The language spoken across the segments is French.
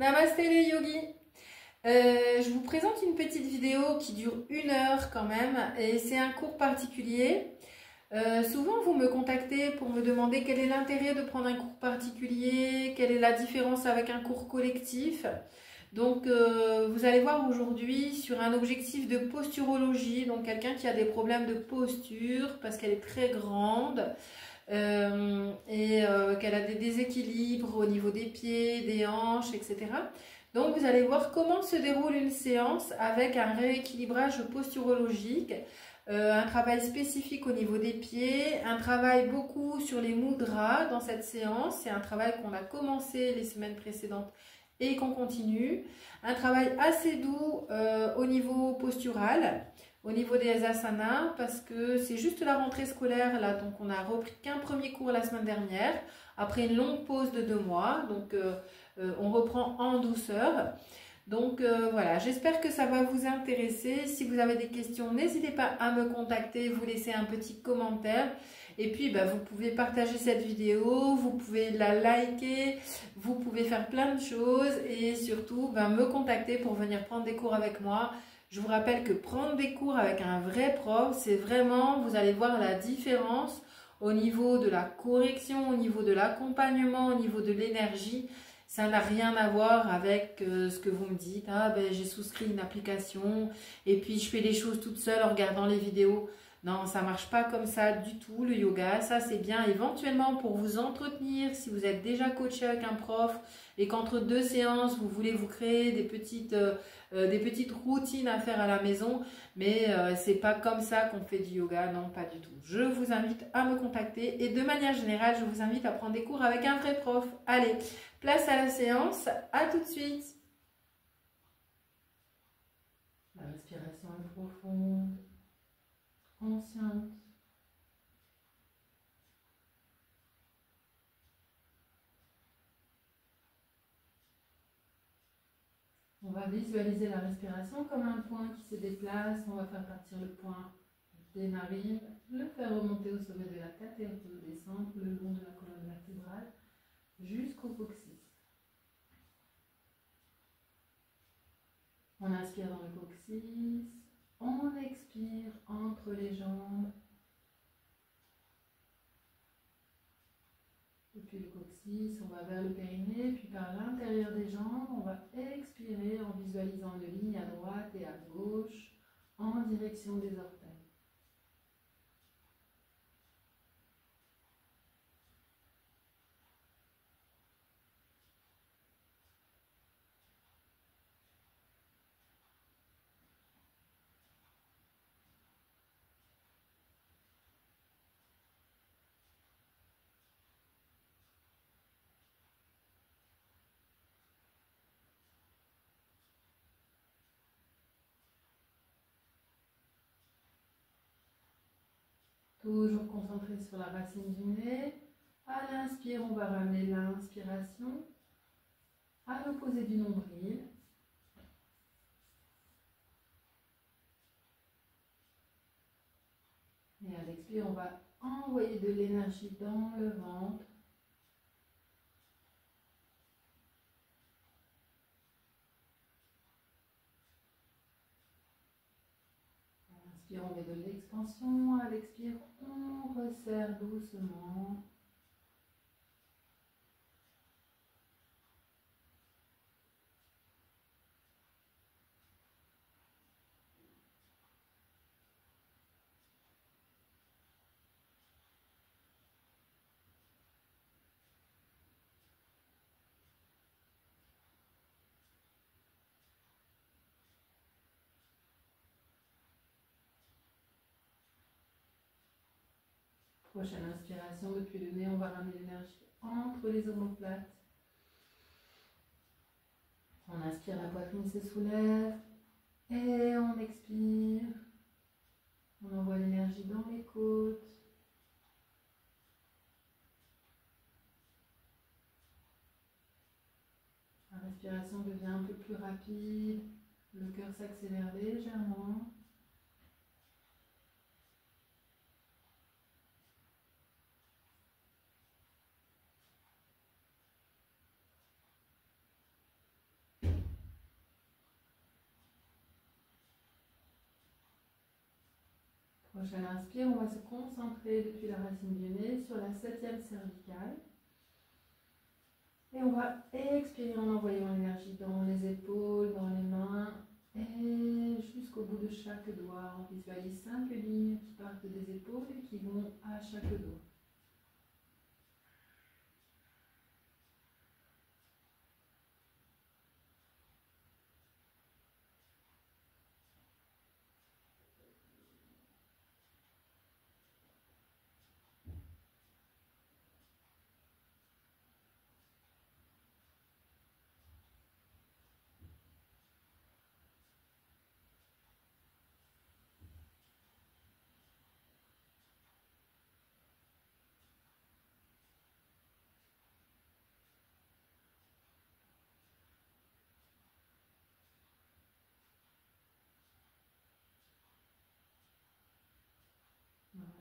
Namasté les yogis. Je vous présente une petite vidéo qui dure 1 heure quand même et c'est un cours particulier. Souvent vous me contactez pour me demander quel est l'intérêt de prendre un cours particulier, quelle est la différence avec un cours collectif. Donc vous allez voir aujourd'hui sur un objectif de posturologie, donc quelqu'un qui a des problèmes de posture parce qu'elle est très grande. Qu'elle a des déséquilibres au niveau des pieds, des hanches, etc. Donc vous allez voir comment se déroule une séance avec un rééquilibrage posturologique, un travail spécifique au niveau des pieds, un travail beaucoup sur les mudras dans cette séance, c'est un travail qu'on a commencé les semaines précédentes et qu'on continue, un travail assez doux au niveau postural, au niveau des asanas, parce que c'est juste la rentrée scolaire là, donc on a repris qu'un premier cours la semaine dernière, après une longue pause de 2 mois, donc on reprend en douceur. Donc voilà, j'espère que ça va vous intéresser. Si vous avez des questions, n'hésitez pas à me contacter, vous laissez un petit commentaire. Et puis vous pouvez partager cette vidéo, vous pouvez la liker, vous pouvez faire plein de choses et surtout me contacter pour venir prendre des cours avec moi. Je vous rappelle que prendre des cours avec un vrai prof, c'est vraiment, vous allez voir la différence au niveau de la correction, au niveau de l'accompagnement, au niveau de l'énergie. Ça n'a rien à voir avec ce que vous me dites. Ah j'ai souscrit une application et puis je fais les choses toute seule en regardant les vidéos. Non, ça marche pas comme ça du tout le yoga. Ça c'est bien éventuellement pour vous entretenir si vous êtes déjà coaché avec un prof et qu'entre 2 séances vous voulez vous créer des petites routines à faire à la maison. Mais c'est pas comme ça qu'on fait du yoga, non pas du tout. Je vous invite à me contacter et de manière générale je vous invite à prendre des cours avec un vrai prof. Allez, place à la séance, à tout de suite. La respiration est profonde, consciente. On va visualiser la respiration comme un point qui se déplace. On va faire partir le point des narines, le faire remonter au sommet de la tête et redescendre le long de la colonne vertébrale jusqu'au coccyx. On inspire dans le coccyx, on expire entre les jambes. Depuis le coccyx, on va vers le périnée, puis par l'intérieur des jambes, on va expirer en visualisant une ligne à droite et à gauche en direction des orteils. Toujours concentré sur la racine du nez. À l'inspire, on va ramener l'inspiration à l'opposé du nombril. Et à l'expire, on va envoyer de l'énergie dans le ventre. À l'inspire, on met de l'expansion. À l'expire, on resserre doucement. Prochaine inspiration, depuis le nez, on va ramener l'énergie entre les omoplates. On inspire, la poitrine se soulève et on expire. On envoie l'énergie dans les côtes. La respiration devient un peu plus rapide. Le cœur s'accélère légèrement. Prochaine inspire, on va se concentrer depuis la racine du nez sur la 7e cervicale. Et on va expirer en envoyant l'énergie dans les épaules, dans les mains et jusqu'au bout de chaque doigt. On visualise 5 lignes qui partent des épaules et qui vont à chaque doigt.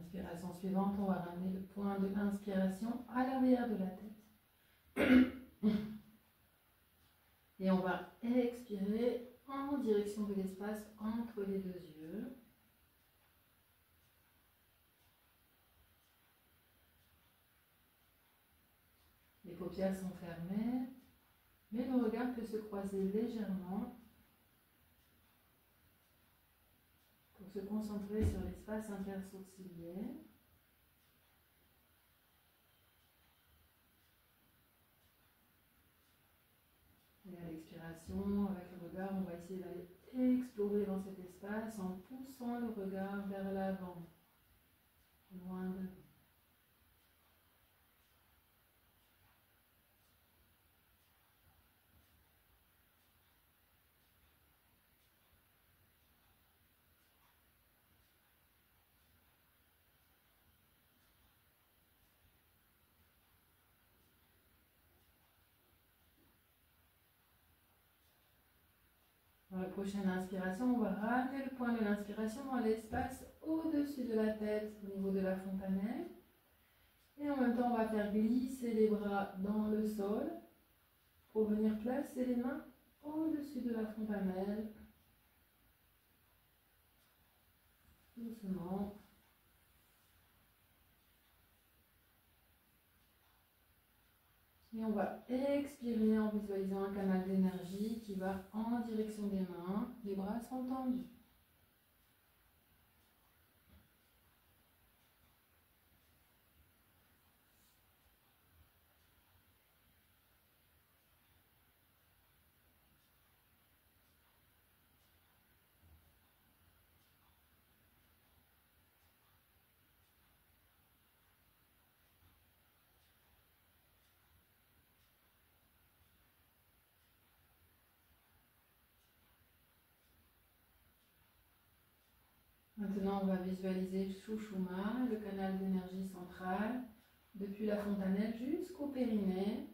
Inspiration suivante, on va ramener le point de inspiration à l'arrière de la tête. Et on va expirer en direction de l'espace entre les deux yeux. Les paupières sont fermées, mais le regard peut se croiser légèrement pour se concentrer sur l'espace intersourcilier. Et à l'expiration, avec le regard, on va essayer d'aller explorer dans cet espace en poussant le regard vers l'avant, loin de nous. Dans la prochaine inspiration, on va ramener le point de l'inspiration dans l'espace au-dessus de la tête, au niveau de la fontanelle. Et en même temps, on va faire glisser les bras dans le sol pour venir placer les mains au-dessus de la fontanelle. Doucement. Et on va expirer en visualisant un canal d'énergie qui va en direction des mains. Les bras sont tendus. Maintenant, on va visualiser Shushuma, le canal d'énergie central, depuis la fontanelle jusqu'au périnée.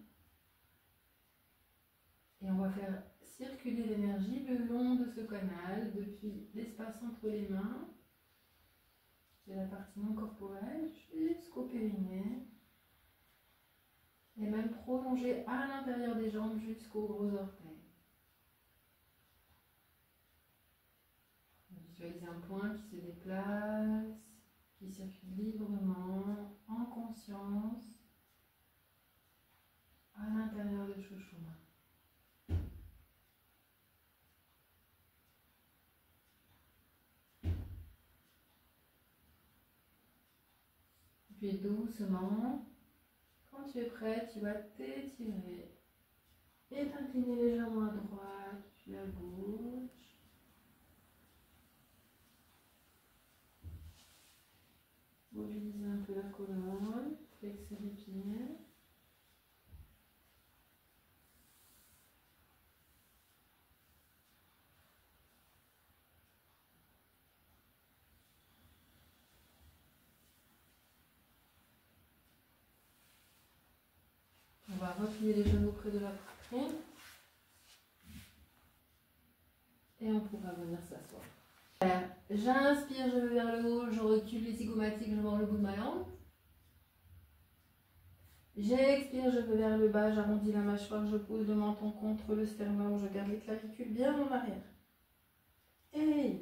Et on va faire circuler l'énergie le long de ce canal, depuis l'espace entre les mains, c'est la partie non corporelle, jusqu'au périnée. Et même prolonger à l'intérieur des jambes jusqu'aux gros orteils. Visualisez un point qui se déplace, qui circule librement, en conscience, à l'intérieur de Shushuma. Puis doucement, quand tu es prêt, tu vas t'étirer et t'incliner légèrement à droite, puis à gauche. Mobilisez un peu la colonne, flexez les pieds. On va replier les genoux près de la poitrine. Et on pourra venir s'asseoir. J'inspire, je vais vers le haut, je recule les zygomatiques, je mords le bout de ma langue. J'expire, je vais vers le bas, j'arrondis la mâchoire, je pose le menton contre le sternum, je garde les clavicules bien en arrière. Et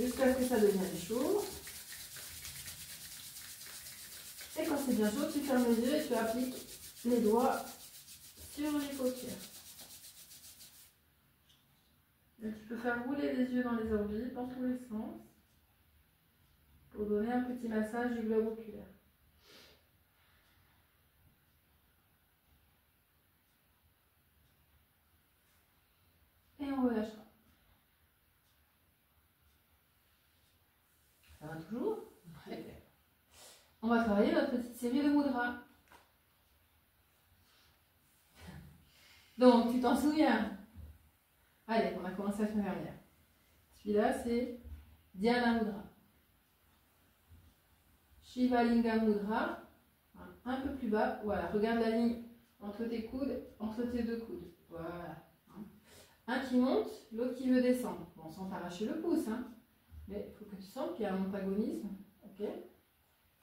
jusqu'à ce que ça devienne chaud. Et quand c'est bien chaud, tu fermes les yeux et tu appliques les doigts sur les paupières. Et tu peux faire rouler les yeux dans les orbites, dans tous les sens, pour donner un petit massage du globe oculaire. Et on relâchera. Ça va toujours? Ouais. On va travailler notre petite série de mudras. Donc, tu t'en souviens? Allez, on a commencé la semaine dernière. Celui-là, c'est Dhyana Mudra. Shiva Lingam Mudra. Un peu plus bas. Voilà, regarde la ligne entre tes coudes, entre tes deux coudes. Voilà. Un qui monte, l'autre qui veut descendre. Bon, sans t'arracher le pouce, hein. Mais il faut que tu sentes qu'il y a un antagonisme. Ok.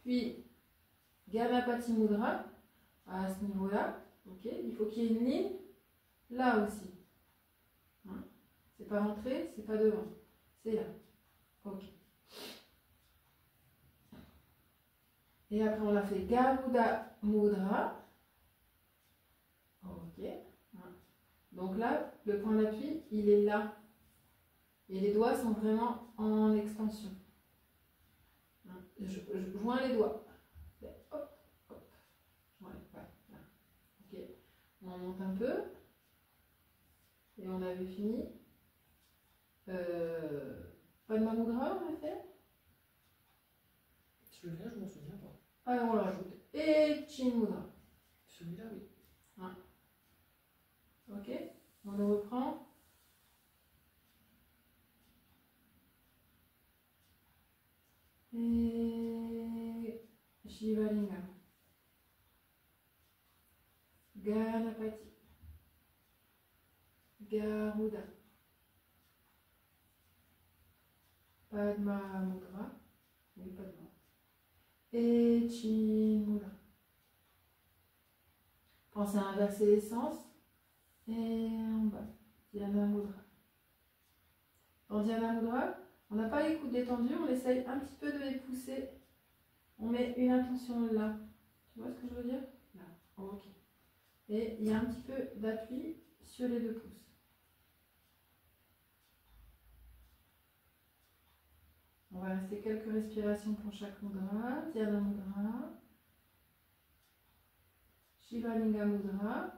Puis, Ganapati Mudra, à ce niveau-là. Ok. Il faut qu'il y ait une ligne là aussi. Hein. C'est pas rentré, c'est pas devant. C'est là. Ok. Et après, on a fait Garuda Mudra. Ok. Donc là, le point d'appui, il est là. Et les doigts sont vraiment en extension. Je joins les doigts. Hop, hop. Ouais, là. Ok. On monte un peu. Et on avait fini. Padma Mudra, on a fait. Celui-là, je m'en souviens pas. Alors on le rajoute. Et Chin Mudra. Celui-là, oui. Ok. On le reprend. Et Shiva Lingam. Ganapati. Garuda. Padma Mudra. Oui, Padma. Et Chin Mudra. Pensez à inverser les sens. Et en bas. Dhyana Mudra. Dans Dhyana Mudra, on n'a pas les coudes détendus, on essaye un petit peu de les pousser. On met une intention là. Tu vois ce que je veux dire? Là. Ok. Et il y a un petit peu d'appui sur les deux pouces. On va rester quelques respirations pour chaque mudra. Dhyana Mudra. Shiva Linga Mudra.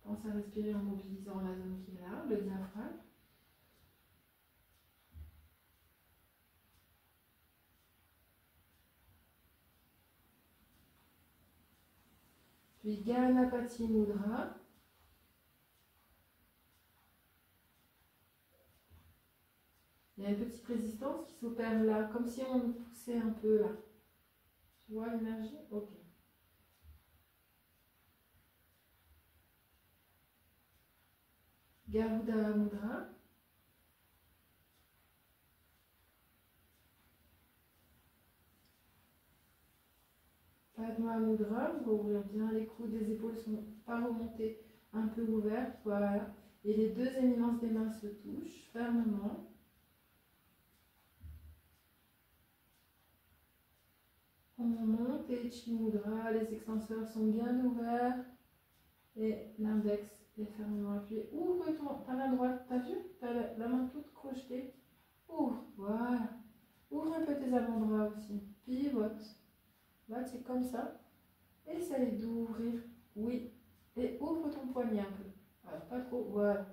Pense à respirer en mobilisant la zone qui est là, le diaphragme. Puis Ganapati Mudra. Il y a une petite résistance qui s'opère là, comme si on nous poussait un peu là. Tu vois l'énergie? Ok. Garuda Mudra. Padma Mudra, on va ouvrir bien les coudes, les épaules ne sont pas remontées, un peu ouvertes, voilà. Et les deux éminences des mains se touchent fermement. On monte et Chin Mudra, les extenseurs sont bien ouverts et l'index est fermement appuyé. Ouvre ta main droite, t'as vu? T'as la main toute crochetée. Ouvre, voilà. Ouvre un peu tes avant-bras aussi. Pivote. Là, c'est comme ça. Essaye d'ouvrir. Oui. Et ouvre ton poignet un peu. Alors, pas trop. Voilà.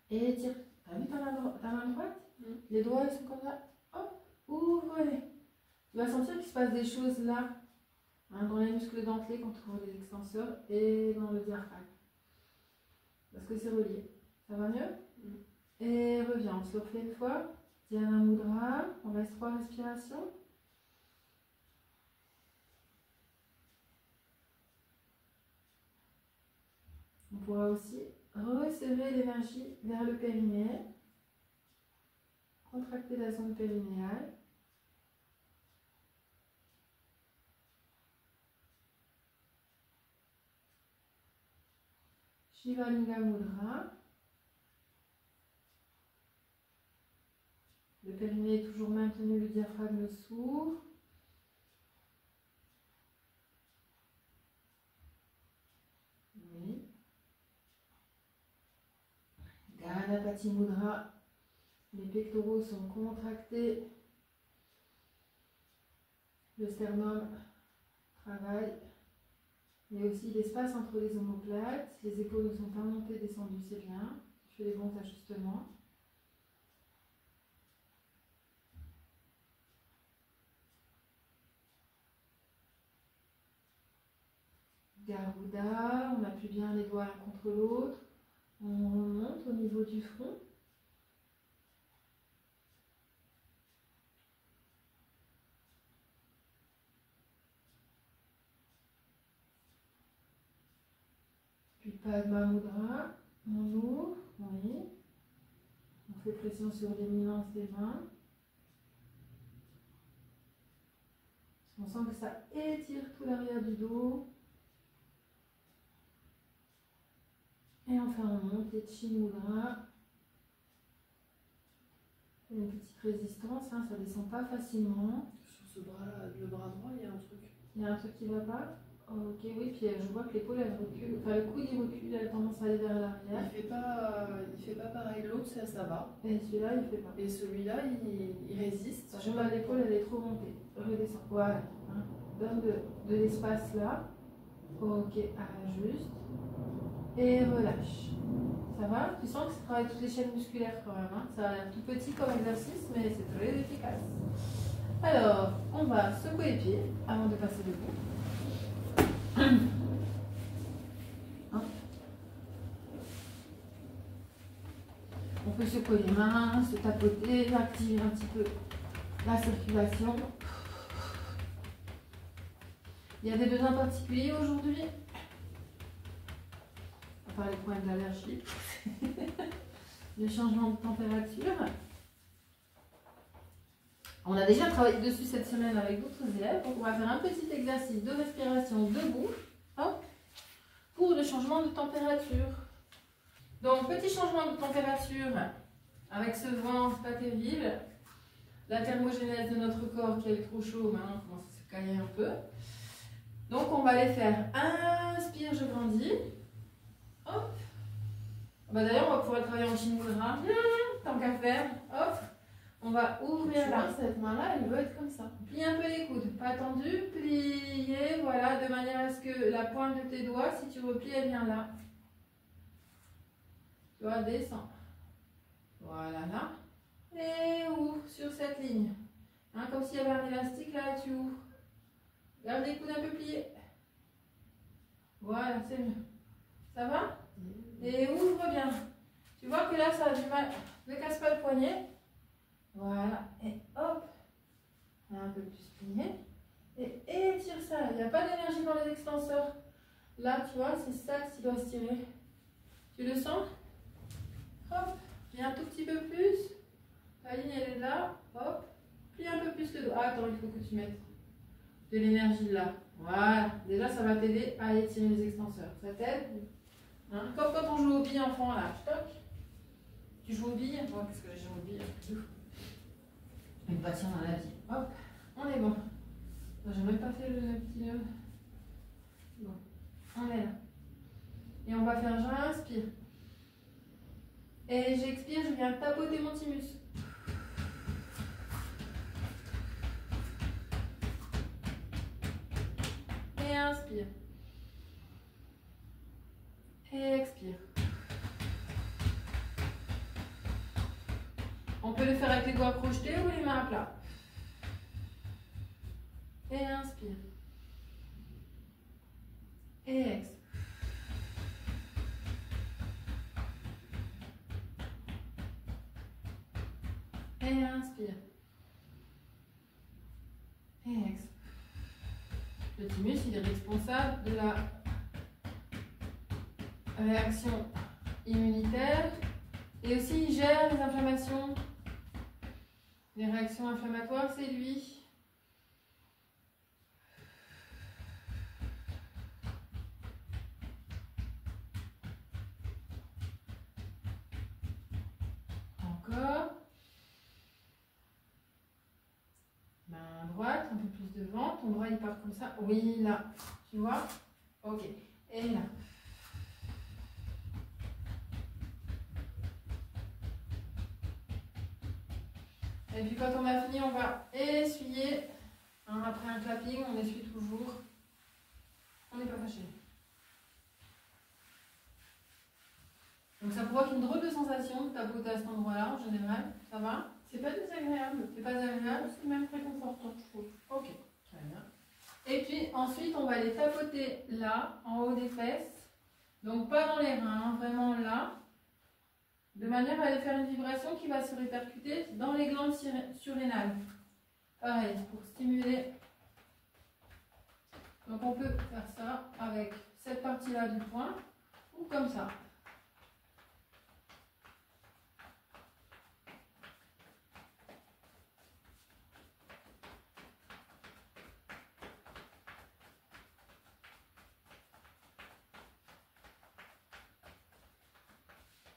Et tire. T'as vu ta main droite? Les doigts, ils sont comme ça. Hop. Ouvre-les. Tu vas sentir qu'il se passe des choses là. Hein, dans les muscles dentelés quand tu ouvres les extenseurs et dans le diaphragme. Parce que c'est relié. Ça va mieux? Et reviens. On se le refait une fois. Dhyana Mudra. On reste 3 respirations. On pourra aussi resserrer l'énergie vers le périnée. Contracter la zone périnéale. Shiva Linga Mudra. Le périnée est toujours maintenu, le diaphragme s'ouvre. Oui. Ganapati Mudra. Les pectoraux sont contractés. Le sternum travaille. Il y a aussi l'espace entre les omoplates. Les épaules ne sont pas montées, descendues, c'est bien. Je fais les bons ajustements. Garuda, on appuie bien les doigts l'un contre l'autre. On remonte au niveau du front. Puis Padma Mudra, on ouvre, oui. On fait pression sur l'éminence des mains. On sent que ça étire tout l'arrière du dos. Et enfin on monte les Chimudra. Une petite résistance, hein, ça ne descend pas facilement. Sur ce bras-là, le bras droit, il y a un truc. Il y a un truc qui ne va pas. Ok, oui, puis je vois que l'épaule elle recule, enfin le coude il recule, elle a tendance à aller vers l'arrière. Il fait pas pareil, l'autre ça va. Et celui-là il fait pas. Et celui-là il résiste. Je vois l'épaule elle est trop montée. Redescends. Voilà. Hein. Donne de l'espace là. Ok, ajuste. Et relâche. Ça va? Tu sens que ça travaille toutes les chaînes musculaires quand même. Hein. Ça a l'air tout petit comme exercice, mais c'est très efficace. Alors, on va secouer les pieds avant de passer debout. On peut secouer les mains, se tapoter, activer un petit peu la circulation. Il y a des besoins particuliers aujourd'hui, à part les points d'allergie, le changement de température. On a déjà travaillé dessus cette semaine avec d'autres élèves, donc on va faire un petit exercice de respiration debout, hop, pour le changement de température. Donc petit changement de température, avec ce vent, c'est pas terrible. La thermogénèse de notre corps qui est trop chaud, maintenant on commence à se cailler un peu. Donc on va aller faire inspire, je grandis. Hop. Bah, d'ailleurs on va pouvoir travailler en Chimudra, tant qu'à faire. Hop. On va ouvrir là. Cette main-là, elle veut être comme ça. Plie un peu les coudes, pas tendu, plier, voilà, de manière à ce que la pointe de tes doigts, si tu replies, elle vient là. Tu vois, descends. Voilà, là. Et ouvre sur cette ligne. Hein, comme s'il y avait un élastique, là, tu ouvres. Garde les coudes un peu pliés. Voilà, c'est mieux. Ça va? Et ouvre bien. Tu vois que là, ça a du mal. Ne casse pas le poignet. Voilà. Et hop. Un peu plus plié. Et étire ça. Il n'y a pas d'énergie dans les extenseurs. Là, tu vois, c'est ça que tu dois estirer. Tu le sens? Hop. Viens un tout petit peu plus. La ligne, elle est là. Hop. Plie un peu plus le dos. Ah, attends, il faut que tu mettes de l'énergie là. Voilà. Déjà, ça va t'aider à étirer les extenseurs. Ça t'aide? Hein? Comme quand on joue aux billes enfant là. Toc. Tu joues aux billes? Moi, qu'est-ce que j'ai joué aux billes? Une passion dans la vie. Hop. On est bon. J'ai même pas fait le petit nœud. Bon. On est là. Et on va faire j'inspire. Et j'expire, je viens tapoter mon thymus. Et inspire. Et expire. On peut le faire avec les doigts crochetés ou les mains à plat. Et inspire. Et expire. Et inspire. Et expire. Le thymus, il est responsable de la réaction immunitaire et aussi il gère les inflammations. Les réactions inflammatoires, c'est lui. Encore. Main droite, un peu plus devant. Ton bras il part comme ça. Oui, là. Tu vois? Ok. Et là. Et puis quand on a fini, on va essuyer. Hein, après un clapping, on essuie toujours. On n'est pas fâché. Donc ça provoque une drôle de sensation de tapoter à cet endroit-là en général. Ça va? C'est pas désagréable. C'est pas agréable? C'est même réconfortant, je trouve. Ok, très bien. Et puis ensuite, on va les tapoter là, en haut des fesses. Donc pas dans les reins, hein, vraiment là. De manière à aller faire une vibration qui va se répercuter dans les glandes surrénales. Pareil, pour stimuler. Donc on peut faire ça avec cette partie-là du poing ou comme ça.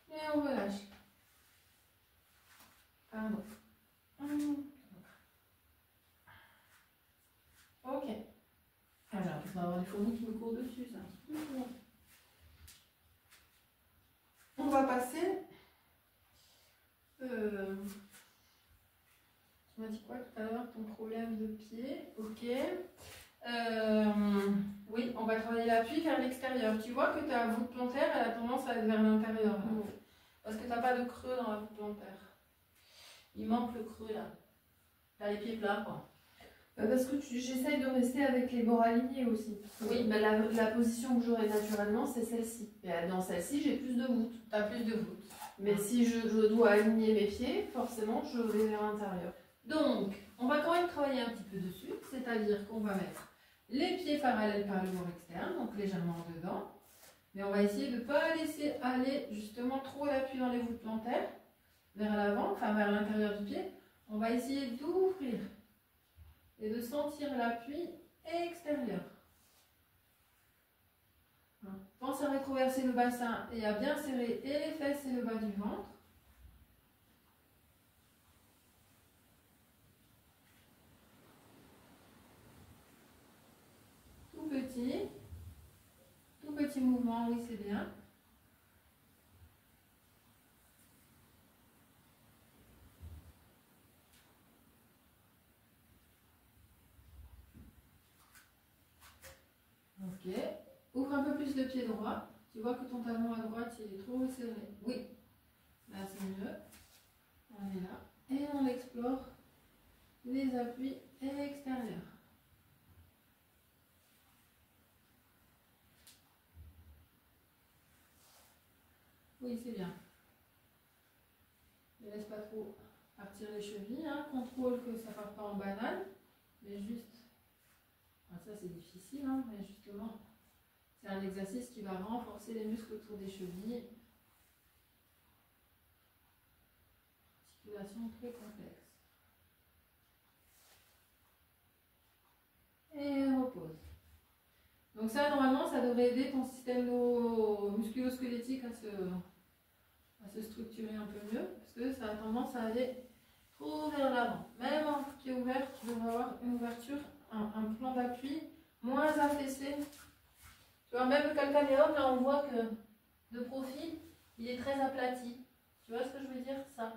Et on relâche. Pardon. Ok. Ah, j'ai l'impression d'avoir des fourmis qui me courent dessus, ça. On va passer. Tu m'as dit quoi tout à l'heure? Ton problème de pied. Ok. Oui, on va travailler l'appui vers l'extérieur. Tu vois que ta voûte plantaire, elle a tendance à être vers l'intérieur. Parce que tu n'as pas de creux dans la voûte plantaire. Il manque le creux là. Tu as les pieds plats, quoi. Parce que j'essaye de rester avec les bords alignés aussi. Oui. Mais la position que j'aurai naturellement, c'est celle-ci. Et dans celle-ci, j'ai plus de voûte. Tu as plus de voûte. Mais si je dois aligner mes pieds, forcément, je vais vers l'intérieur. Donc, on va quand même travailler un petit peu dessus. C'est-à-dire qu'on va mettre les pieds parallèles par le bord externe, donc légèrement dedans. Mais on va essayer de ne pas laisser aller justement trop l'appui dans les voûtes plantaires vers l'avant, enfin vers l'intérieur du pied. On va essayer d'ouvrir et de sentir l'appui extérieur. Pense à rétroverser le bassin et à bien serrer et les fesses et le bas du ventre. Tout petit mouvement, oui c'est bien. Ok. Ouvre un peu plus le pied droit. Tu vois que ton talon à droite il est trop resserré. Oui. Là c'est mieux. On est là. Et on explore les appuis extérieurs. Oui, c'est bien. Ne laisse pas trop partir les chevilles. Hein. Contrôle que ça ne parte pas en banane. Mais juste. Ah, ça c'est difficile, hein, mais justement. C'est un exercice qui va renforcer les muscles autour des chevilles. Articulation très complexe. Et repose. Donc ça, normalement, ça devrait aider ton système musculo-squelettique à se structurer un peu mieux, parce que ça a tendance à aller trop vers l'avant. Même en pied ouvert, tu devrais avoir une ouverture, un plan d'appui moins affaissé. Tu vois, même le calcanéum, là, on voit que de profil, il est très aplati. Tu vois ce que je veux dire? Ça.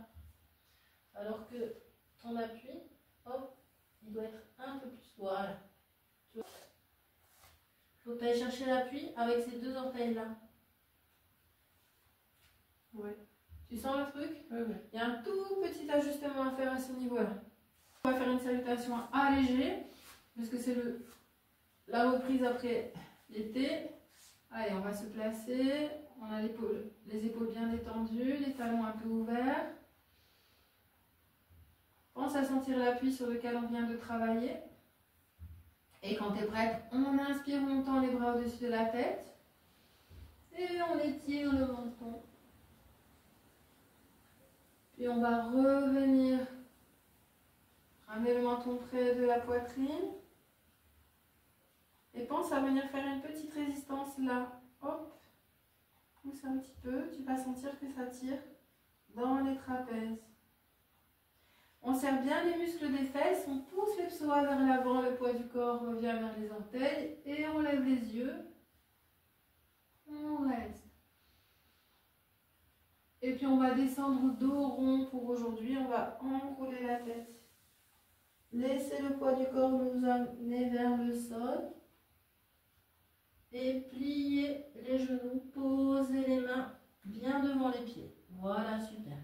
Alors que ton appui, hop, il doit être un peu plus. Voilà. Tu vois? Il faut que tu ailles chercher l'appui avec ces deux orteils-là. Ouais. Tu sens le truc? Ouais, ouais. Il y a un tout petit ajustement à faire à ce niveau-là. On va faire une salutation allégée, parce que c'est la reprise après l'été. Allez, on va se placer. On a les épaules bien détendues, les talons un peu ouverts. Pense à sentir l'appui sur lequel on vient de travailler. Et quand tu es prête, on inspire, on tend les bras au-dessus de la tête. Et on étire le menton. Puis on va revenir. Ramener le menton près de la poitrine. Et pense à venir faire une petite résistance là. Hop. Pousse un petit peu. Tu vas sentir que ça tire dans les trapèzes. On serre bien les muscles des fesses, on pousse les psoas vers l'avant, le poids du corps revient vers les orteils et on lève les yeux. On reste. Et puis on va descendre dos rond pour aujourd'hui, on va enrouler la tête. Laissez le poids du corps nous amener vers le sol. Et pliez les genoux, posez les mains bien devant les pieds. Voilà, super.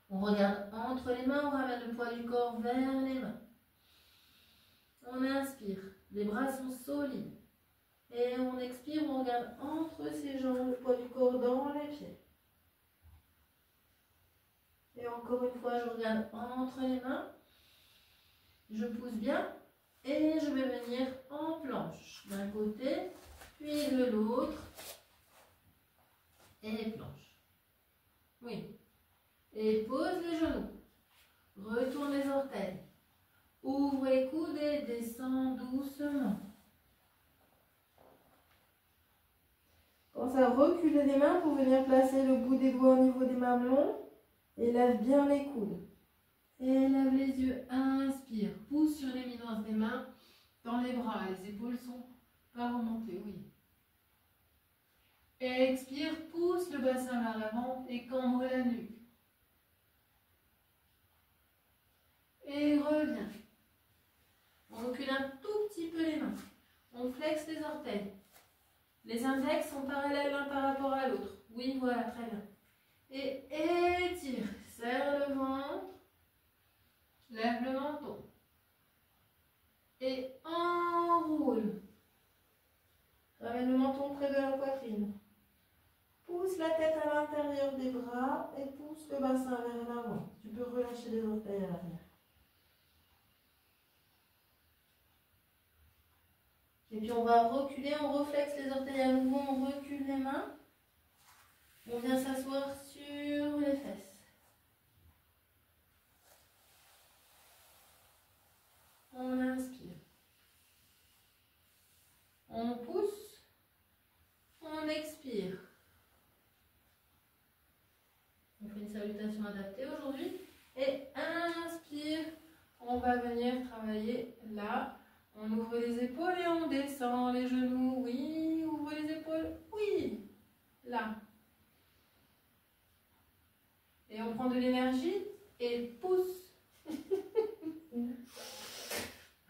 On regarde entre les mains, on ramène le poids du corps vers les mains. On inspire, les bras sont solides. Et on expire, on regarde entre ses jambes, le poids du corps dans les pieds. Et encore une fois, je regarde entre les mains. Je pousse bien et je vais venir en planche. D'un côté, puis de l'autre. Et planche. Oui. Et pose les genoux. Retourne les orteils. Ouvre les coudes et descends doucement. Pensez à reculer les mains pour venir placer le bout des doigts au niveau des mamelons. Et lève bien les coudes. Et lève les yeux. Inspire. Pousse sur l'éminence des mains dans les bras. Les épaules sont pas remontées. Oui. Expire. Pousse le bassin vers l'avant et cambre la nuque. Et reviens. On recule un tout petit peu les mains. On flexe les orteils. Les index sont parallèles l'un par rapport à l'autre. Oui, voilà, très bien. Et étire. Serre le ventre. Lève le menton. Et enroule. Ramène le menton près de la poitrine. Pousse la tête à l'intérieur des bras et pousse le bassin vers l'avant. Tu peux relâcher les orteils à l'arrière. Et puis on va reculer, on reflexe les orteils à nouveau, on recule les mains. On vient s'asseoir sur les fesses. On inspire. On pousse. On expire. On fait une salutation adaptée aujourd'hui. Et inspire. On va venir travailler là. On ouvre les épaules et on descend les genoux. Oui, ouvre les épaules. Oui, là. Et on prend de l'énergie et pousse.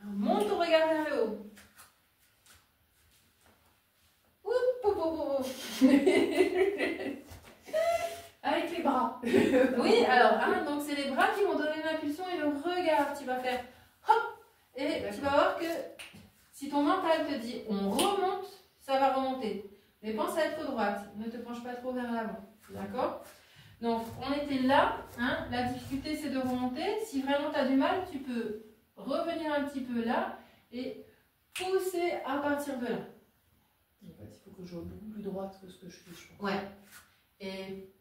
Monte ton regard vers le haut. Avec les bras. Oui, alors, donc c'est les bras qui vont donner l'impulsion et le regard. Tu vas faire hop. Et tu vas voir que si ton mental te dit on remonte, ça va remonter. Mais pense à être droite. Ne te penche pas trop vers l'avant. D'accord? Donc, on était là. Hein, la difficulté, c'est de remonter. Si vraiment tu as du mal, tu peux revenir un petit peu là et pousser à partir de là. En fait, il faut que je sois beaucoup plus droite que ce que je suis, je pense. Ouais. Et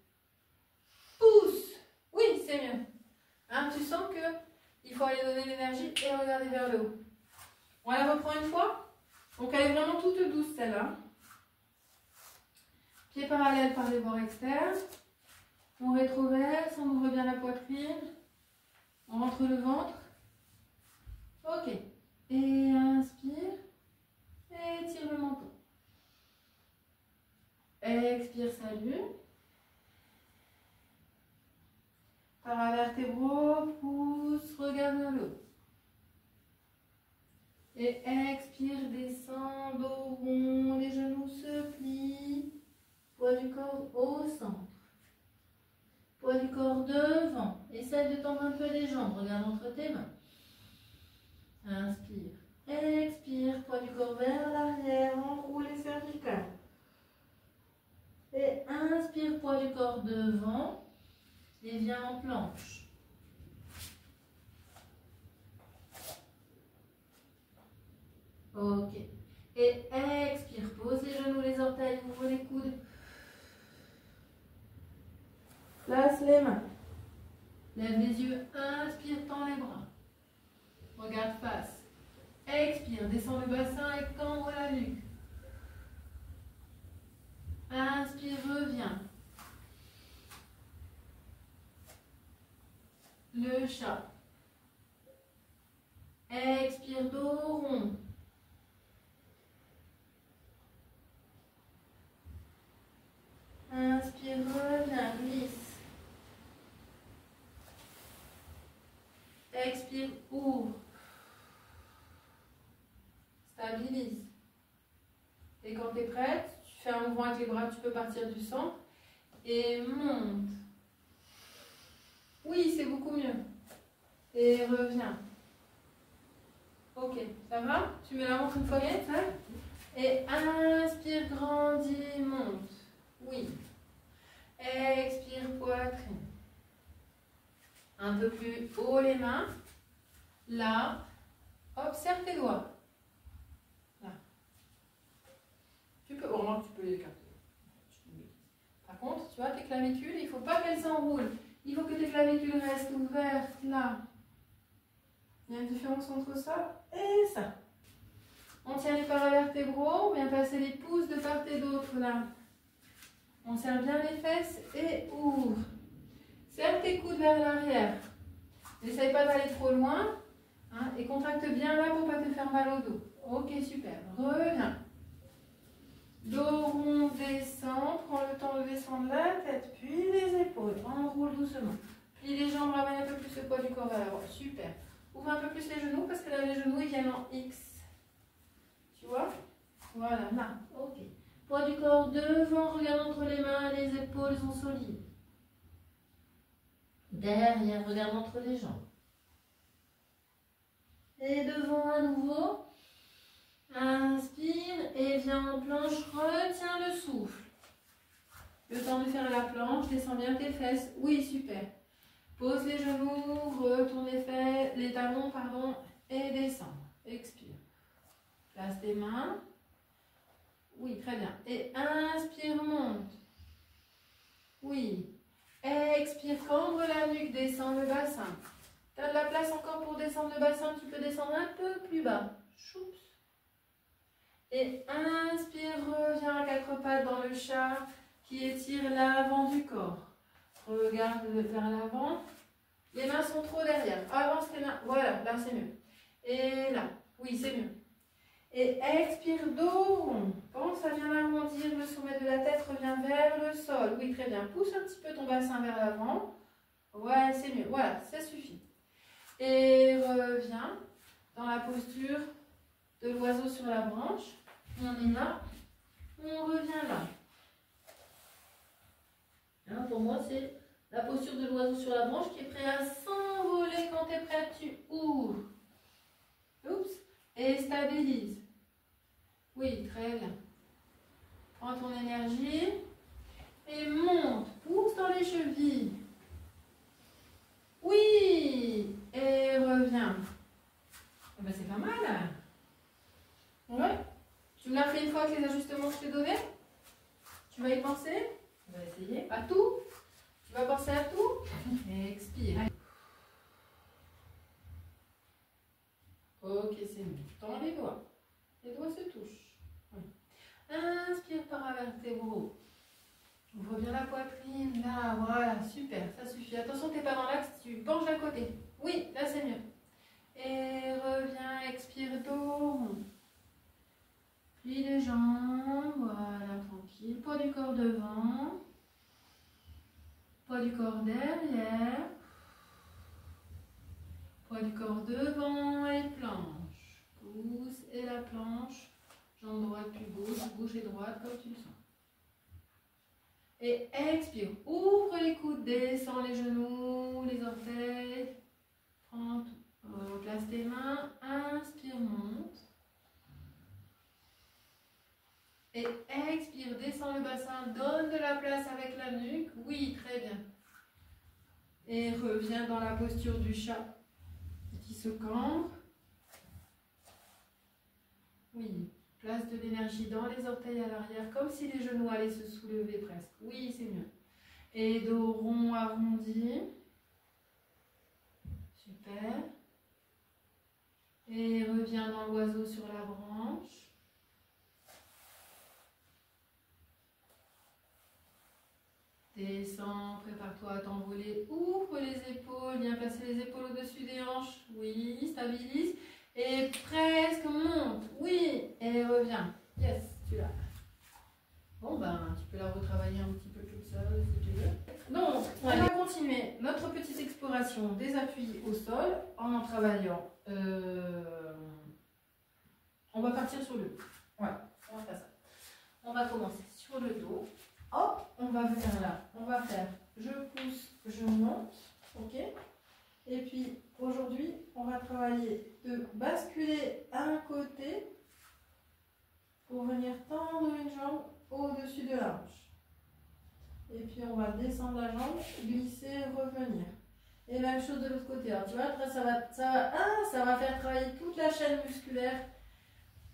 pousse. Oui, c'est mieux. Hein, tu sens que il faut aller donner l'énergie et regarder vers le haut. On la reprend une fois. Donc, elle est vraiment toute douce, celle-là. Pieds parallèles par les bords externes. On rétroverse, on ouvre bien la poitrine. On rentre le ventre. Ok. Et inspire. Et étire le menton. Expire, salut. Paravertébraux, pousse, regarde vers le haut. Et expire, descend, dos rond, les genoux se plient. Poids du corps au centre. Poids du corps devant. Essaye de tendre un peu les jambes. Regarde entre tes mains. Inspire. Expire. Poids du corps vers l'arrière. Enroule les cervicales. Et inspire. Poids du corps devant. Et viens en planche. Ok. Et expire. Pose les genoux, les orteils. Ouvre les coudes. Place les mains. Lève les yeux. Inspire, tends les bras. Regarde face. Expire, descends le bassin et cambre la nuque. Inspire, reviens. Le chat. Expire, dos rond. Inspire, reviens, glisse. Expire, ouvre. Stabilise. Et quand tu es prête, tu fais un mouvement avec les bras, tu peux partir du centre. Et monte. Oui, c'est beaucoup mieux. Et reviens. Ok, ça va? Tu mets la montre une fois bien, ça? Et inspire, grandis, monte. Oui. Expire, poitrine. Un peu plus haut les mains. Là. Observe tes doigts. Là. Tu peux, heureusement que tu peux les écarter. Par contre, tu vois, tes clavicules, il ne faut pas qu'elles s'enroulent. Il faut que tes clavicules restent ouvertes, là. Il y a une différence entre ça et ça. On tient les paravertébraux, on vient passer les pouces de part et d'autre, là. On serre bien les fesses et ouvre. Serre tes coudes vers l'arrière. N'essaye pas d'aller trop loin. Hein, et contracte bien là pour ne pas te faire mal au dos. Ok, super. Reviens. Dos rond, descend. Prends le temps de descendre la tête, puis les épaules. Enroule doucement. Plie les jambes, ramène un peu plus le poids du corps vers l'avant. Super. Ouvre un peu plus les genoux parce que là, les genoux, ils viennent en X. Tu vois? Voilà, là. Ok. Poids du corps devant, regarde entre les mains, les épaules sont solides. Derrière, regarde entre les jambes. Et devant à nouveau. Inspire et viens en planche, retiens le souffle. Le temps de faire la planche, descends bien tes fesses. Oui, super. Pose les genoux, retourne les talons, pardon, et descends. Expire. Place tes mains. Oui, très bien. Et inspire, monte. Oui. Expire, cambre la nuque, descends le bassin. Tu as de la place encore pour descendre le bassin, tu peux descendre un peu plus bas. Choups. Et inspire, reviens à quatre pattes dans le chat qui étire l'avant du corps. Regarde vers l'avant. Les mains sont trop derrière. Avance tes mains. Voilà, là c'est mieux. Et là, oui, c'est mieux. Et expire, dos rond. Pense à bien arrondir le sommet de la tête, reviens vers le sol. Oui, très bien. Pousse un petit peu ton bassin vers l'avant. Ouais, c'est mieux. Voilà, ça suffit. Et reviens dans la posture de l'oiseau sur la branche. On est là. On revient là. Hein, pour moi, c'est la posture de l'oiseau sur la branche qui est prêt à s'envoler. Quand tu es prêt, tu ouvres. Oups. Et stabilise. Oui, très bien. Prends ton énergie et monte. Pousse dans les chevilles. Oui. Et reviens. Eh ben, c'est pas mal. Ouais. Tu me l'as fait une fois avec les ajustements que je t'ai donnés? Tu vas y penser? On va essayer. À tout? Tu vas penser à tout? Expire. Ok, c'est mieux. Tends les doigts. Les doigts se touchent. Oui. Inspire paravertébraux. Ouvre bien la poitrine. Là, voilà, super, ça suffit. Attention, t'es pas dans l'axe, tu penches d'un côté. Oui, là c'est mieux. Et reviens, expire, dos. Plie les jambes, voilà, tranquille. Poids du corps devant. Poids du corps derrière. Poids du corps devant et planche. Pousse et la planche. Jambe droite puis gauche et droite comme tu le sens. Et expire. Ouvre les coudes, descends les genoux, les orteils. Prends tout. Place tes mains. Inspire, monte. Et expire, descends le bassin, donne de la place avec la nuque. Oui, très bien. Et reviens dans la posture du chat qui se cambre. Oui, place de l'énergie dans les orteils à l'arrière, comme si les genoux allaient se soulever presque. Oui, c'est mieux. Et dos rond, arrondi. Super. Et reviens dans l'oiseau sur la branche. Descends, prépare-toi à t'envoler. Ouvre les épaules, viens placer les épaules au-dessus des hanches. Oui, stabilise. Et presque monte. Oui, et reviens. Yes, tu l'as. Bon, ben, tu peux la retravailler un petit peu toute seule si tu veux. Donc, on va continuer notre petite exploration des appuis au sol en travaillant. On va partir sur le dos. Voilà, on va faire ça. On va commencer sur le dos. Hop, on va venir là. On va faire je pousse, je monte. Ok. Et puis, aujourd'hui, on va travailler de basculer à un côté pour venir tendre une jambe au-dessus de la hanche. Et puis, on va descendre la jambe, glisser, revenir. Et même chose de l'autre côté. Alors, tu vois, après, ça va faire travailler toute la chaîne musculaire,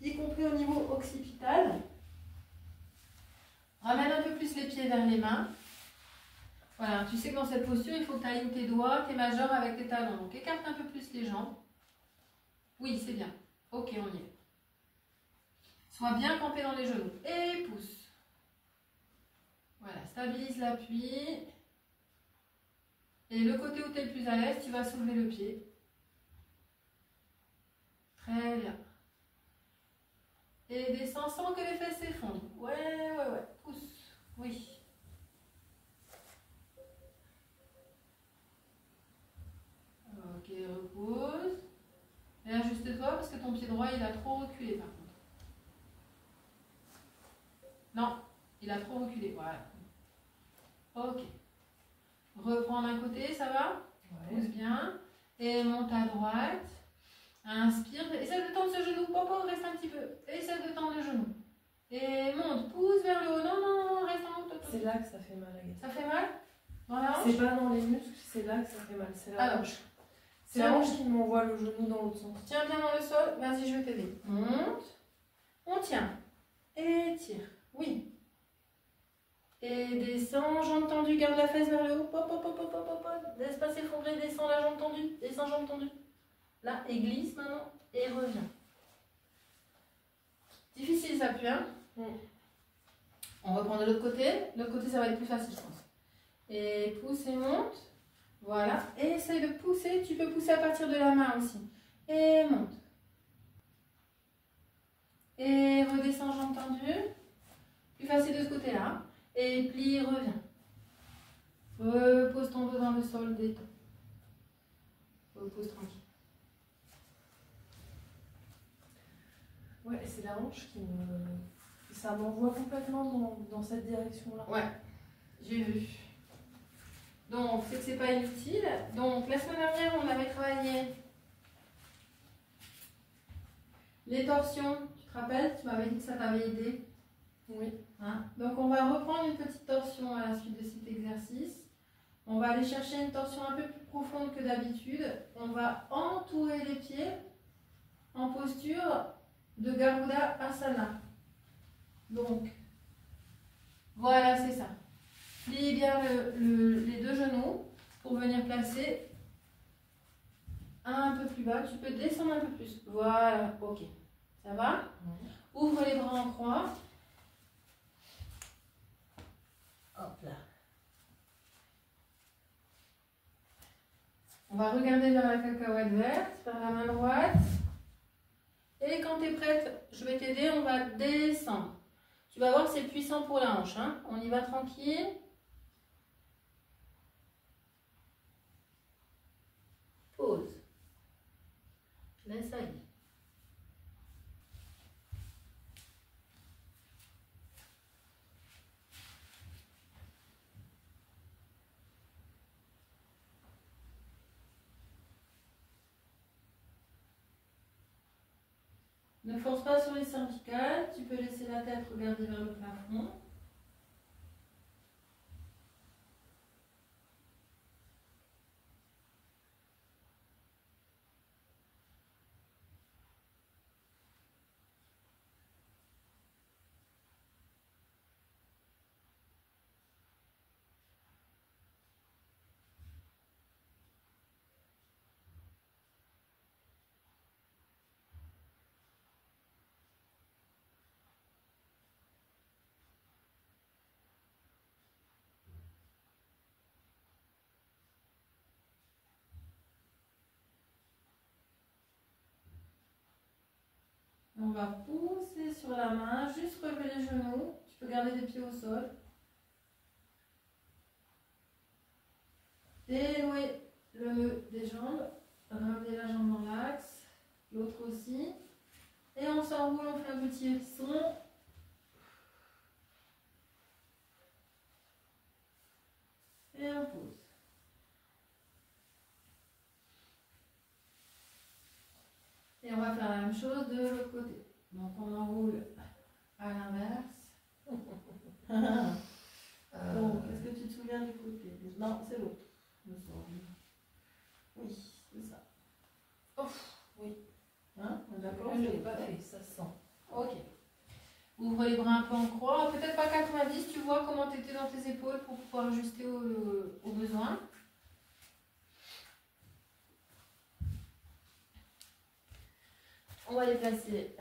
y compris au niveau occipital. Ramène un peu plus les pieds vers les mains. Voilà, tu sais que dans cette posture, il faut que tu alignes tes doigts, tes majeurs avec tes talons. Donc, écarte un peu plus les jambes. Oui, c'est bien. Ok, on y est. Sois bien campé dans les genoux. Et pousse. Voilà, stabilise l'appui. Et le côté où tu es le plus à l'aise, tu vas soulever le pied. Très bien. Et descends sans que les fesses s'effondrent. Ouais. Pousse. Oui. Ok, repose. Et ajuste-toi parce que ton pied droit, il a trop reculé par contre. Non, il a trop reculé. Voilà. Ok. Reprends d'un côté, ça va? Ouais. Pousse bien. Et monte à droite. Inspire. Essaie de tendre ce genou. Popo, reste un petit peu. Essaie de tendre le genou. Et monte. Pousse vers le haut. Non, reste en haut. C'est là que ça fait mal, Agathe. Ça fait mal? Dans la hanche? C'est pas dans les muscles, c'est là que ça fait mal. C'est la hanche. C'est la hanche qui m'envoie le genou dans l'autre sens. Tiens bien dans le sol. Vas-y, je vais t'aider. Monte. On tient. Et tire. Oui. Et descends, jambe tendue, garde la fesse vers le haut. Pop. Laisse pas s'effondrer, descends la jambe tendue. Descends, jambe tendue. Là, et glisse maintenant. Et reviens. Difficile ça pue, hein? On reprend de l'autre côté. De l'autre côté, ça va être plus facile, je pense. Et pousse et monte. Voilà. Et essaye de pousser. Tu peux pousser à partir de la main aussi. Et monte. Et redescends, jambe tendue. Plus facile de ce côté-là. Et plie, reviens. Repose ton dos dans le sol, détends. Repose tranquille. Ouais, c'est la hanche qui me... Ça m'envoie complètement dans cette direction-là. Ouais, j'ai vu. Donc, c'est que c'est pas inutile. Donc, la semaine dernière, on avait travaillé les torsions. Tu te rappelles? Tu m'avais dit que ça t'avait aidé. Oui. Hein? Donc, on va reprendre une petite torsion à la suite de cet exercice. On va aller chercher une torsion un peu plus profonde que d'habitude. On va entourer les pieds en posture de Garuda Asana. Donc, voilà, c'est ça. Plie bien les deux genoux pour venir placer un peu plus bas. Tu peux descendre un peu plus. Voilà, ok. Ça va? Ouvre les bras en croix. Hop là. On va regarder vers la cacahuète verte, vers la main droite. Et quand tu es prête, je vais t'aider, on va descendre. Tu vas voir, c'est puissant pour la hanche. Hein. On y va tranquille. Pause. Laisse aller. Ne force pas sur les cervicales, tu peux laisser la tête regarder vers le plafond. On va pousser sur la main, juste relever les genoux. Tu peux garder tes pieds au sol. Dénouer le nœud des jambes. Ramener la jambe dans l'axe. L'autre aussi. Et on s'enroule, on fait un petit hérisson. Et on pose. Et on va faire la même chose de l'autre côté. Donc on enroule à l'inverse. Bon, est-ce que tu te souviens du côté? Non, c'est l'autre. Oui, c'est ça. Ouf, oui. Hein? D'accord, je ne l'ai pas fait, ça se sent. Ok. Ouvre les bras un peu en croix. Peut-être pas 90, tu vois comment tu étais dans tes épaules pour pouvoir ajuster aux besoins. On va les placer.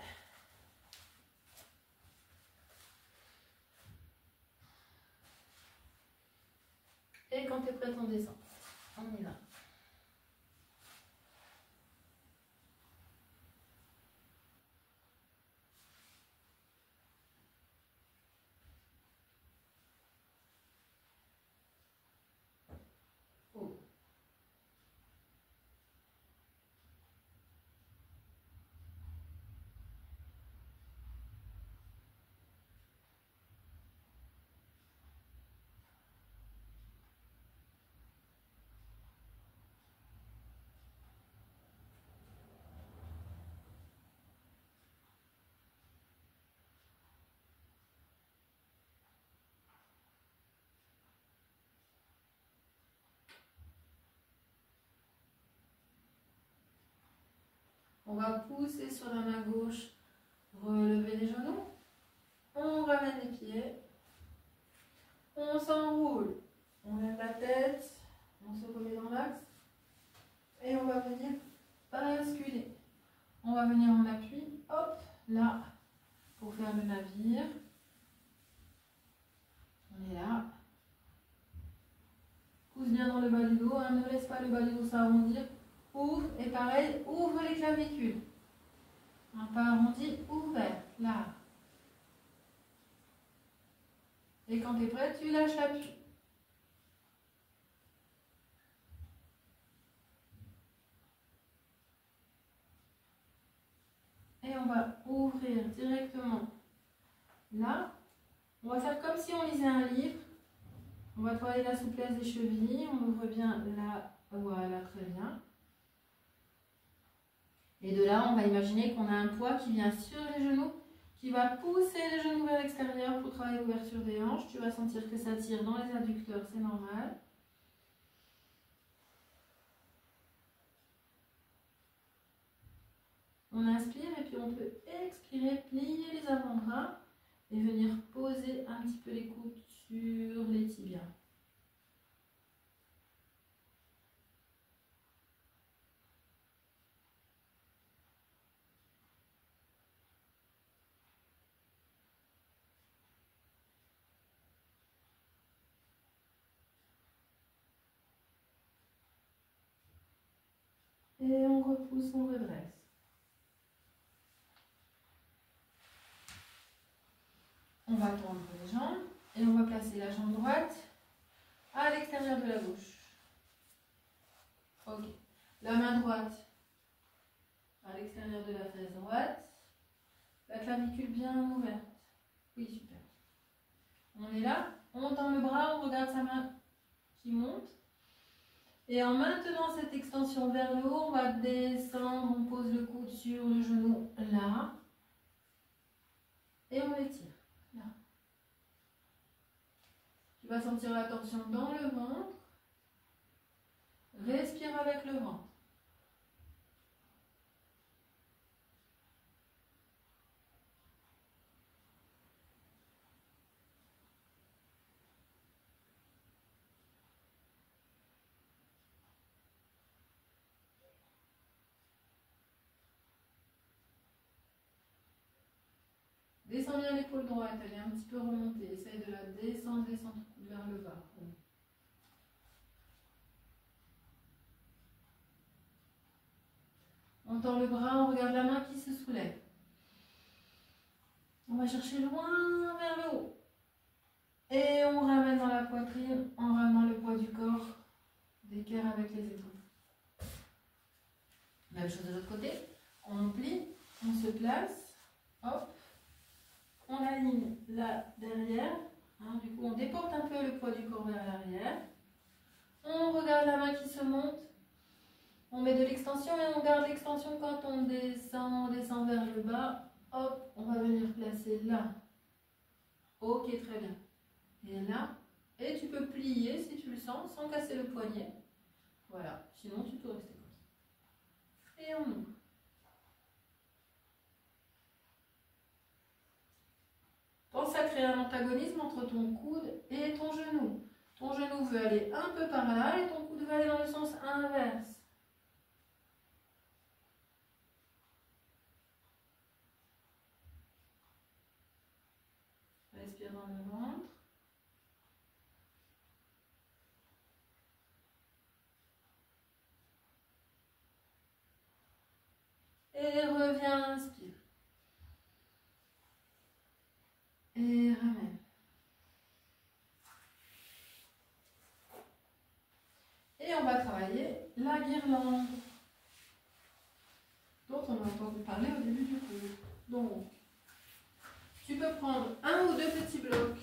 Et quand tu es prête, on descend. On y va. Oh. On va pousser sur la main gauche, relever les genoux. On ramène les pieds. On s'enroule. On lève la tête. On se remet dans l'axe. Et on va venir basculer. On va venir en appui. Hop, là, pour faire le navire. On est là. Pousse bien dans le bas du dos. Hein. Ne laisse pas le bas du dos s'arrondir. Ouvre. Et pareil, ouvre les clavicules. Un pas arrondi, ouvert. Là. Et quand tu es prêt, tu lâches l'appui. Et on va ouvrir directement là. On va faire comme si on lisait un livre. On va travailler la souplesse des chevilles. On ouvre bien là. Voilà, très bien. Et de là, on va imaginer qu'on a un poids qui vient sur les genoux, qui va pousser les genoux vers l'extérieur pour travailler l'ouverture des hanches. Tu vas sentir que ça tire dans les adducteurs, c'est normal. On inspire et puis on peut expirer, plier les avant-bras et venir poser un petit peu les coudes sur les tibias. Et on repousse, on redresse. On va tendre les jambes et on va placer la jambe droite à l'extérieur de la gauche. Ok. La main droite à l'extérieur de la fesse droite. La clavicule bien ouverte. Oui, super. On est là. On tend le bras, on regarde sa main qui monte. Et en maintenant cette extension vers le haut, on va descendre, on pose le coude sur le genou là. Et on étire. Là. Tu vas sentir la tension dans le ventre. Respire avec le ventre. Descends bien l'épaule droite, elle est un petit peu remontée. Essaye de la descendre vers le bas. On tend le bras, on regarde la main qui se soulève. On va chercher loin vers le haut. Et on ramène dans la poitrine en ramenant le poids du corps d'équerre avec les épaules. Même chose de l'autre côté. On plie, on se place. Hop. On aligne là derrière. Hein, du coup, on déporte un peu le poids du corps vers l'arrière. On regarde la main qui se monte. On met de l'extension et on garde l'extension quand on descend vers le bas. Hop, on va venir placer là. Ok, très bien. Et là, et tu peux plier si tu le sens, sans casser le poignet. Voilà, sinon tu peux rester comme ça. Et on ouvre. Pense à créer un antagonisme entre ton coude et ton genou. Ton genou veut aller un peu par là et ton coude veut aller dans le sens inverse. Respire dans le ventre. Et reviens, inspire. Et ramène. Et on va travailler la guirlande dont on a entendu parler au début du cours. Donc, tu peux prendre un ou deux petits blocs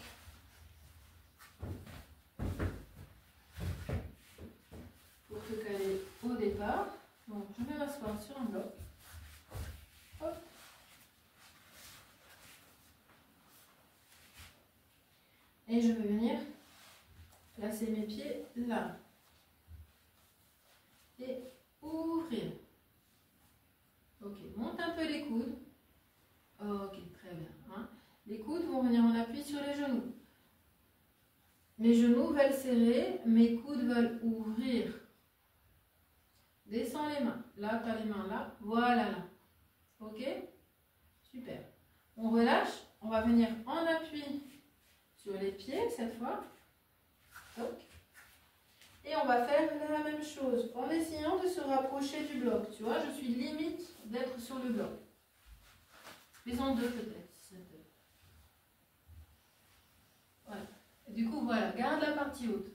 pour te caler au départ. Donc, je vais m'asseoir sur un bloc. Hop. Et je vais venir placer mes pieds là. Et ouvrir. Ok, monte un peu les coudes. Ok, très bien. Hein. Les coudes vont venir en appui sur les genoux. Mes genoux veulent serrer, mes coudes veulent ouvrir. Descends les mains. Là, tu as les mains là. Voilà là. Ok? Super. On relâche. On va venir en appui sur les pieds cette fois. Toc. Et on va faire la même chose en essayant de se rapprocher du bloc. Tu vois, je suis limite d'être sur le bloc. Faisons deux peut-être. Voilà. Et du coup, voilà, garde la partie haute.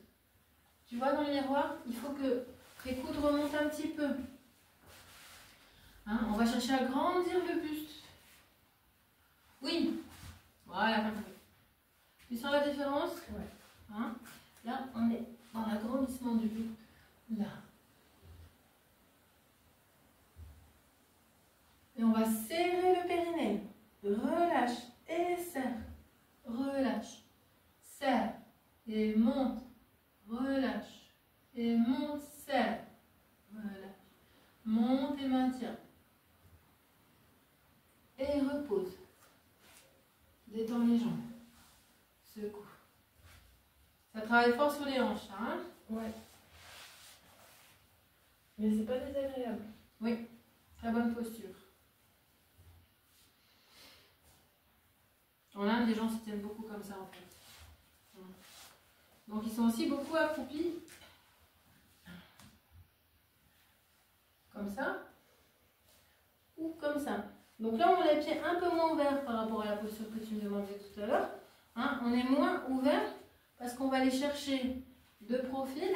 Tu vois, dans le miroir, il faut que tes coudes remontent un petit peu. Hein, on va chercher à grandir le buste. Oui. Voilà. Tu sens la différence? Ouais. Hein, là, on est dans l'agrandissement du buste. Là. Et on va serrer le périnée. Relâche et serre. Relâche. Serre. Et monte. Relâche. Et monte, serre. Relâche. Monte et maintiens. Et repose. Détends les jambes. Secoue. Ça travaille fort sur les hanches, hein? Ouais. Mais c'est pas désagréable. Oui. Très bonne posture. En Inde, les gens se tiennent beaucoup comme ça en fait. Donc ils sont aussi beaucoup accroupis. Comme ça. Ou comme ça. Donc là, on a les pieds un peu moins ouverts par rapport à la posture que tu me demandais tout à l'heure. Hein, on est moins ouvert parce qu'on va aller chercher de profil.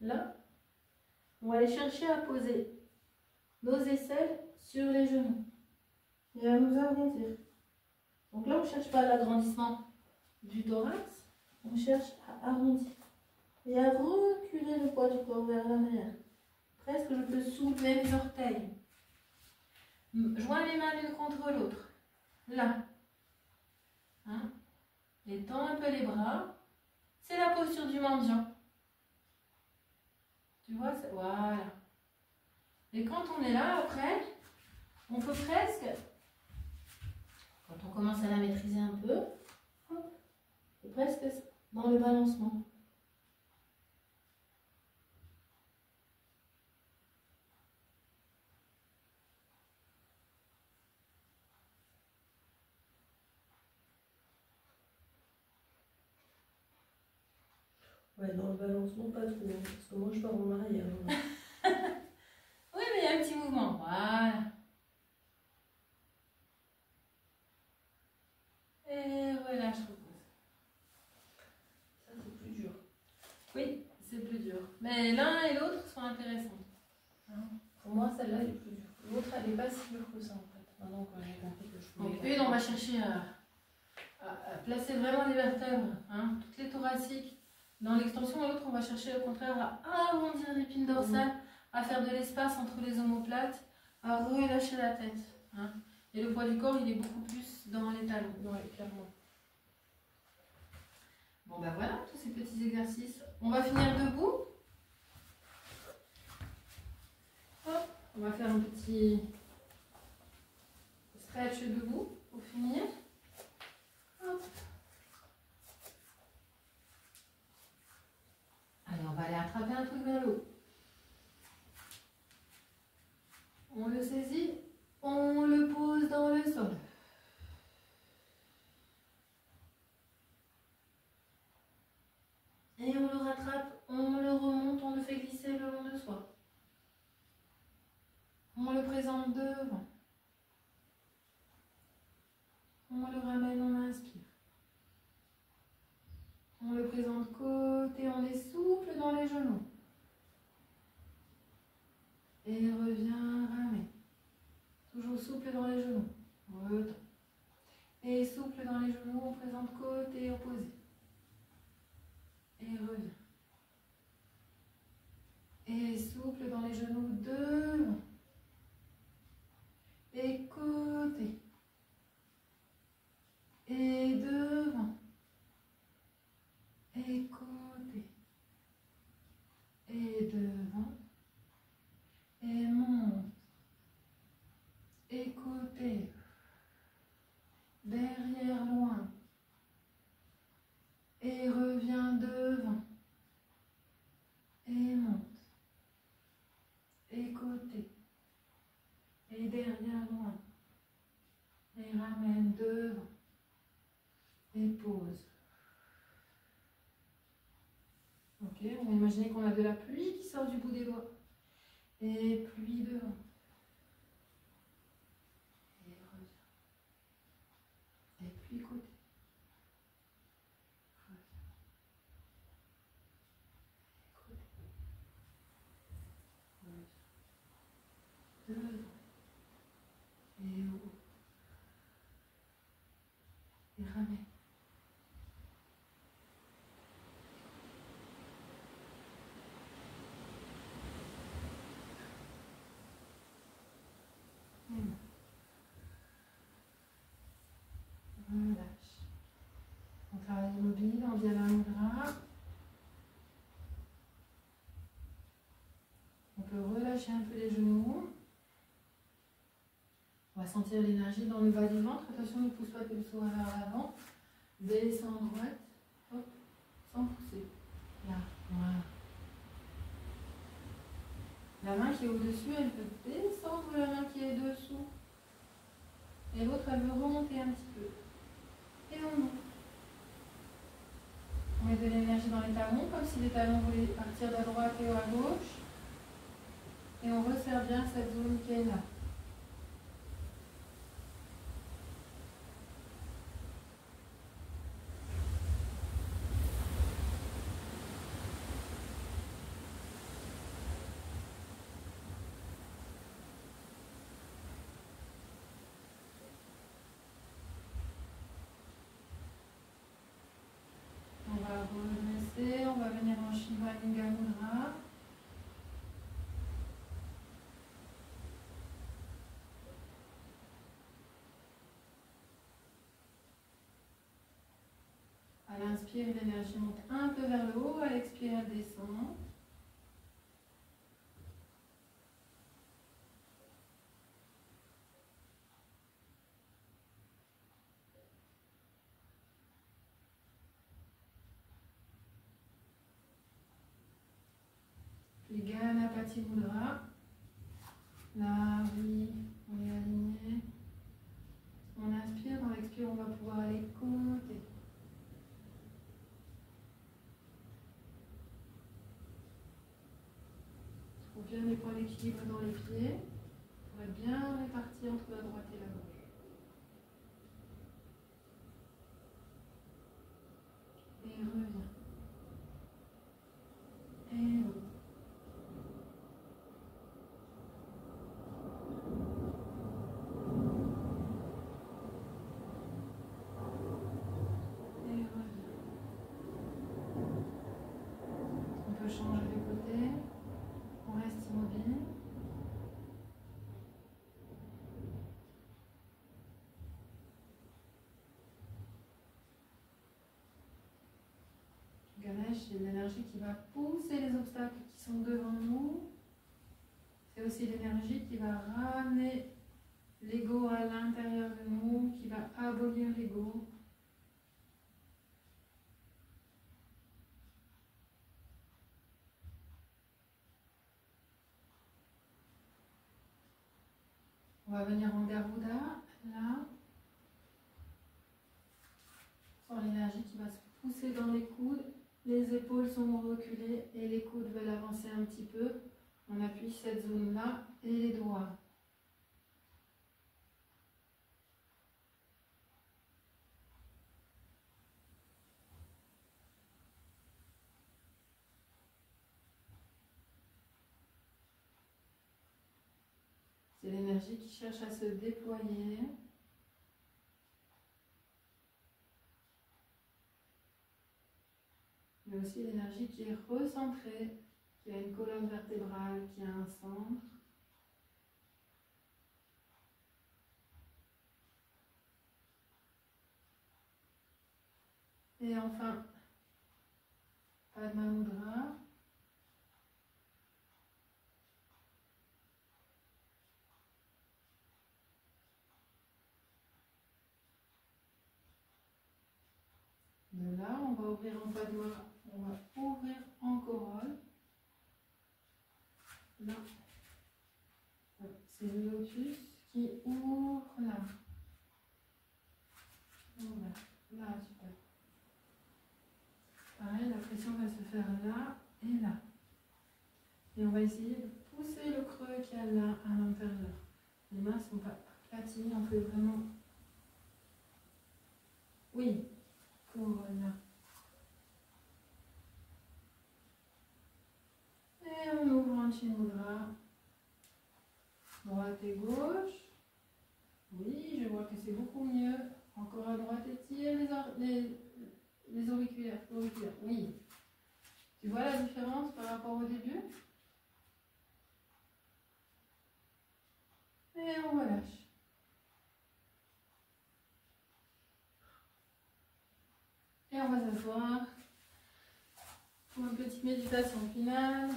Là, on va aller chercher à poser nos aisselles sur les genoux et à nous agrandir. Donc là, on ne cherche pas l'agrandissement du thorax, on cherche à arrondir et à reculer le poids du corps vers l'arrière. Presque, je peux soulever mes orteils. Joins les mains l'une contre l'autre. Là. Hein? Et tends un peu les bras. C'est la posture du mendiant. Tu vois, voilà. Et quand on est là, après, on peut presque, quand on commence à la maîtriser un peu, hop, c'est presque dans le balancement. Ouais, dans le balancement, pas trop, hein, parce que moi je pars en arrière. Oui, c'est plus dur. Mais l'un et l'autre sont intéressants. Hein, pour moi, celle-là est plus dure. L'autre, elle n'est pas si dure que ça en fait. Maintenant que j'ai compris que je pouvais. Donc, une, on va chercher à placer vraiment les vertèbres, hein, toutes les thoraciques dans l'extension, et l'autre, on va chercher au contraire à arrondir l'épine dorsale, à faire de l'espace entre les omoplates, à relâcher la tête. Hein. Et le poids du corps, il est beaucoup plus dans les talons. Oui, clairement. Bon ben voilà, tous ces petits exercices. On va finir debout. Hop, on va faire un petit stretch debout pour finir. Hop. Allez, on va aller attraper un truc vers le haut. On le saisit, on le pose dans le sol. Et on le rattrape, on le remonte, on le fait glisser le long de soi. On le présente devant. On le ramène, on inspire. On le présente côté, on est souple dans les genoux. Et revient, ramène. Toujours souple dans les genoux. Retend. Et souple dans les genoux, on présente côté opposé. Et revient. Et souple dans les genoux devant. Et côté. Et devant. Et côté. Et devant. Et monte. Et côté. Derrière, loin. Et revient devant. Et monte. Et côté. Et derrière, loin. Et ramène devant. Et pose. Ok, on va imaginer qu'on a de la pluie qui sort du bout des doigts. Et pluie devant. Et revient. Et pluie côté. Revient. Et côté. Revient. Devant. Et haut. Et ramène. Relâche. On travaille immobile, on vient à bras. On peut relâcher un peu les genoux. On va sentir l'énergie dans le bas du ventre. Attention, ne pousse pas le psoas vers l'avant. Descends à droite. Hop, sans pousser. Là, voilà. La main qui est au-dessus, elle peut descendre la main qui est dessous. Et l'autre, elle veut remonter un petit peu. Et on monte. On met de l'énergie dans les talons, comme si les talons voulaient partir de droite et à gauche. Et on resserre bien cette zone qui est là. On va redresser, on va venir en Shiva Linga Mudra. À l'inspire, l'énergie monte un peu vers le haut, à l'expire, elle descend. Puis Ganapati Mudra. Là, oui, on est aligné. On inspire, dans l'expire, on va pouvoir aller côté. Trouve bien les points d'équilibre dans les pieds pour être bien répartis entre la droite et la gauche. Et reviens. peux changer de côté. On reste immobile. Ganesh, c'est l'énergie qui va pousser les obstacles qui sont devant nous. C'est aussi l'énergie qui va ramener l'ego à l'intérieur de nous, qui va abolir l'ego. On va venir en Garuda, là. On sent l'énergie qui va se pousser dans les coudes. Les épaules sont reculées et les coudes veulent avancer un petit peu. On appuie cette zone-là et les doigts. C'est l'énergie qui cherche à se déployer. Mais aussi l'énergie qui est recentrée, qui a une colonne vertébrale, qui a un centre. Et enfin, Padma Mudra. De là, on va ouvrir en Padma, on va ouvrir en corolle. Là, c'est le lotus qui ouvre là. Voilà. Là, super. Pareil, la pression va se faire là et là. Et on va essayer de pousser le creux qu'il y a là à l'intérieur. Les mains ne sont pas aplaties, on fait vraiment... Oui, voilà. Et on ouvre en Chinmudra. Droite et gauche. Oui, je vois que c'est beaucoup mieux. Encore à droite, étire les auriculaires. Oui. Tu vois la différence par rapport au début? Et on relâche. Et on va s'asseoir pour une petite méditation finale.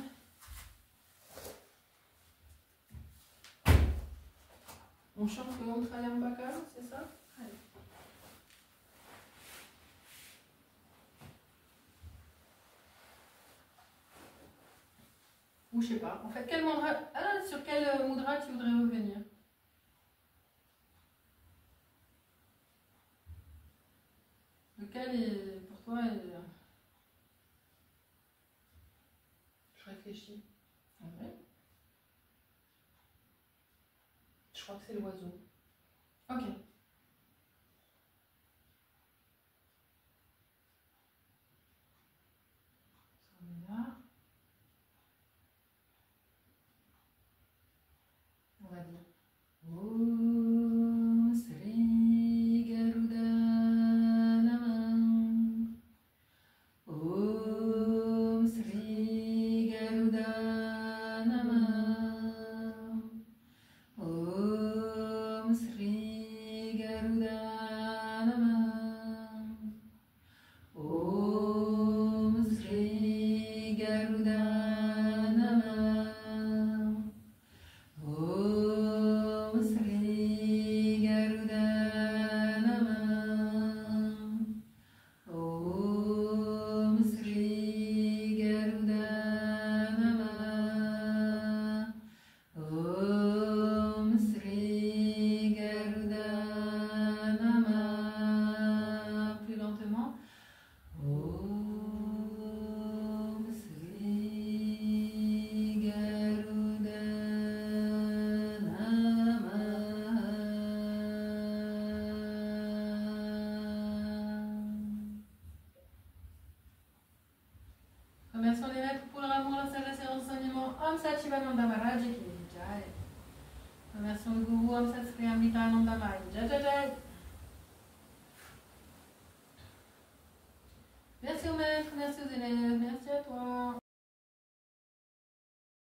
On chante le mantra Yambaka, c'est ça? Allez. Ou je sais pas. En fait, quel mudra, sur quel mudra tu voudrais revenir? Lequel est pour toi Je réfléchis. Ouais. Je crois que c'est l'oiseau. Ok. On est là. On va dire Om Sri Garuda Namah. Om Sri Garuda Namah. Om Sri Garuda Namah. Om Sri Garuda Namah. Om Sri Garuda Namah. Om Sri Garuda Namah. Om Sri Garuda Namah. Plus lentement. Om Sri Garuda Namah. Remercions les maîtres pour leur amour, la sagesse et l'enseignement. Om Sat Shivananda Maharaj Ki Jai. Remercions le gourou Om Sat Sri Amritananda Maharaj. Jai Jai Jai. Merci aux maîtres, merci aux élèves, merci à toi.